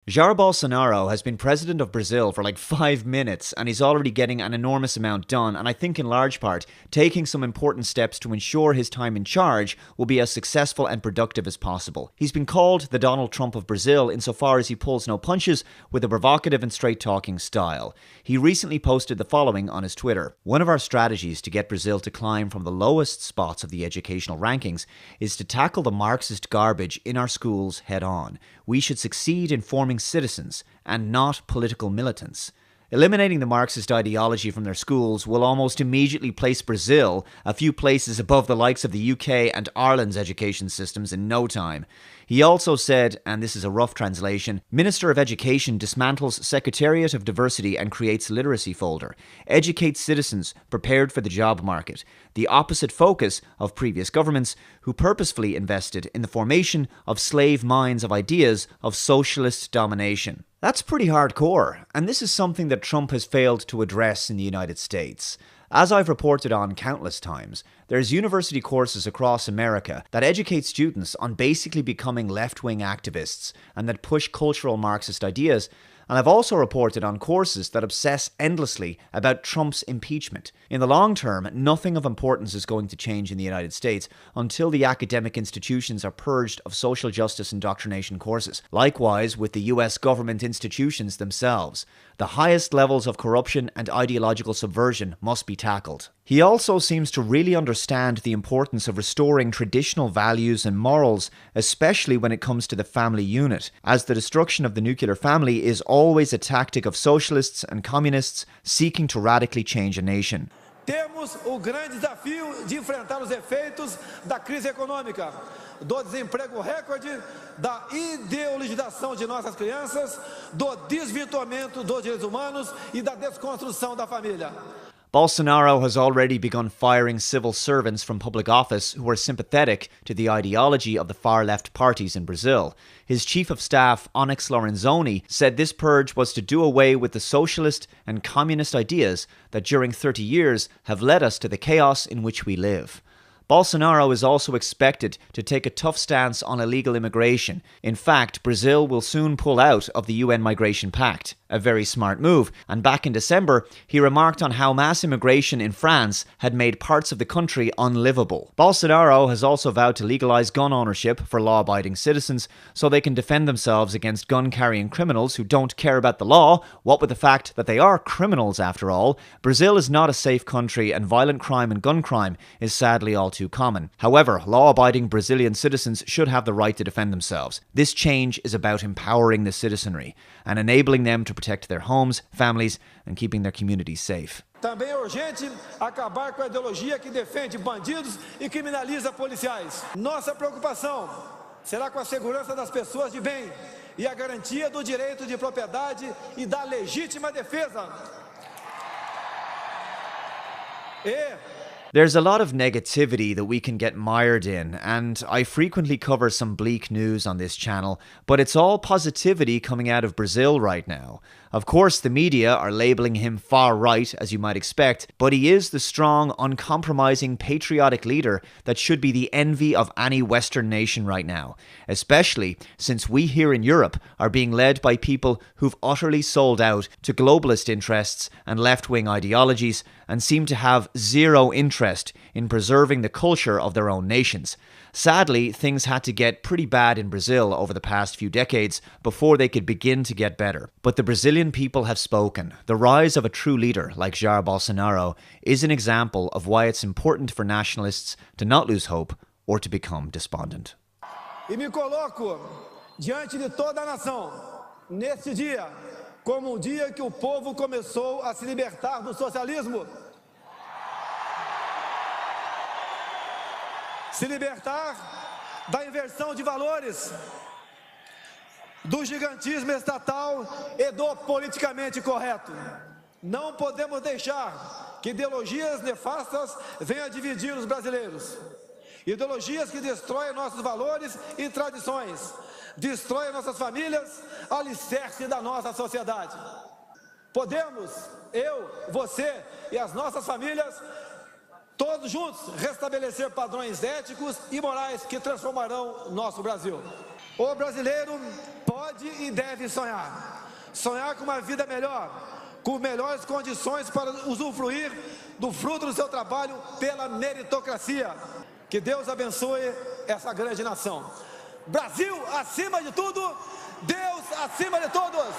Jair Bolsonaro has been president of Brazil for like 5 minutes and he's already getting an enormous amount done, and I think in large part taking some important steps to ensure his time in charge will be as successful and productive as possible. He's been called the Donald Trump of Brazil insofar as he pulls no punches with a provocative and straight-talking style. He recently posted the following on his Twitter: "One of our strategies to get Brazil to climb from the lowest spots of the educational rankings is to tackle the Marxist garbage in our schools head on. We should succeed in forming citizens and not political militants. Eliminating the Marxist ideology from their schools will almost immediately place Brazil a few places above the likes of the UK and Ireland's education systems in no time." He also said, and this is a rough translation, "Minister of Education dismantles Secretariat of Diversity and creates literacy folder. Educates citizens prepared for the job market. The opposite focus of previous governments who purposefully invested in the formation of slave minds of ideas of socialist domination." That's pretty hardcore, and this is something that Trump has failed to address in the United States. As I've reported on countless times, there's university courses across America that educate students on basically becoming left-wing activists and that push cultural Marxist ideas. And I've also reported on courses that obsess endlessly about Trump's impeachment. In the long term, nothing of importance is going to change in the United States until the academic institutions are purged of social justice indoctrination courses. Likewise with the US government institutions themselves. The highest levels of corruption and ideological subversion must be tackled. He also seems to really understand the importance of restoring traditional values and morals, especially when it comes to the family unit, as the destruction of the nuclear family is always a tactic of socialists and communists seeking to radically change a nation. Temos o grande desafio de enfrentar os efeitos da crise econômica, do desemprego recorde, da ideologização de nossas crianças, do desvirtuamento dos direitos humanos e da desconstrução da família. Bolsonaro has already begun firing civil servants from public office who are sympathetic to the ideology of the far-left parties in Brazil. His chief of staff, Onyx Lorenzoni, said this purge was to do away with the socialist and communist ideas that during 30 years have led us to the chaos in which we live. Bolsonaro is also expected to take a tough stance on illegal immigration. In fact, Brazil will soon pull out of the UN Migration Pact. A very smart move, and back in December, he remarked on how mass immigration in France had made parts of the country unlivable. Bolsonaro has also vowed to legalize gun ownership for law-abiding citizens so they can defend themselves against gun-carrying criminals who don't care about the law, what with the fact that they are criminals after all. Brazil is not a safe country and violent crime and gun crime is sadly all too common. However, law-abiding Brazilian citizens should have the right to defend themselves. This change is about empowering the citizenry and enabling them to protect their homes, families, and keeping their communities safe. Também é urgente acabar com a ideologia que defende bandidos e criminaliza policiais. Nossa preocupação será com a segurança das pessoas de bem e a garantia do direito de propriedade e da legítima defesa. There's a lot of negativity that we can get mired in, and I frequently cover some bleak news on this channel, but it's all positivity coming out of Brazil right now. Of course, the media are labeling him far right, as you might expect, but he is the strong, uncompromising, patriotic leader that should be the envy of any Western nation right now, especially since we here in Europe are being led by people who've utterly sold out to globalist interests and left-wing ideologies and seem to have zero interest in preserving the culture of their own nations. Sadly, things had to get pretty bad in Brazil over the past few decades before they could begin to get better. But the Brazilian people have spoken. The rise of a true leader like Jair Bolsonaro is an example of why it's important for nationalists to not lose hope or to become despondent. E me coloco diante de toda a nação neste dia como dia que o povo começou a se libertar do socialismo. Se libertar da inversão de valores, do gigantismo estatal e do politicamente correto. Não podemos deixar que ideologias nefastas venham a dividir os brasileiros. Ideologias que destroem nossos valores e tradições, destroem nossas famílias, alicerce da nossa sociedade. Podemos, eu, você e as nossas famílias, todos juntos, restabelecer padrões éticos e morais que transformarão nosso Brasil. O brasileiro pode e deve sonhar. Sonhar com uma vida melhor, com melhores condições para usufruir do fruto do seu trabalho pela meritocracia. Que Deus abençoe essa grande nação. Brasil acima de tudo, Deus acima de todos.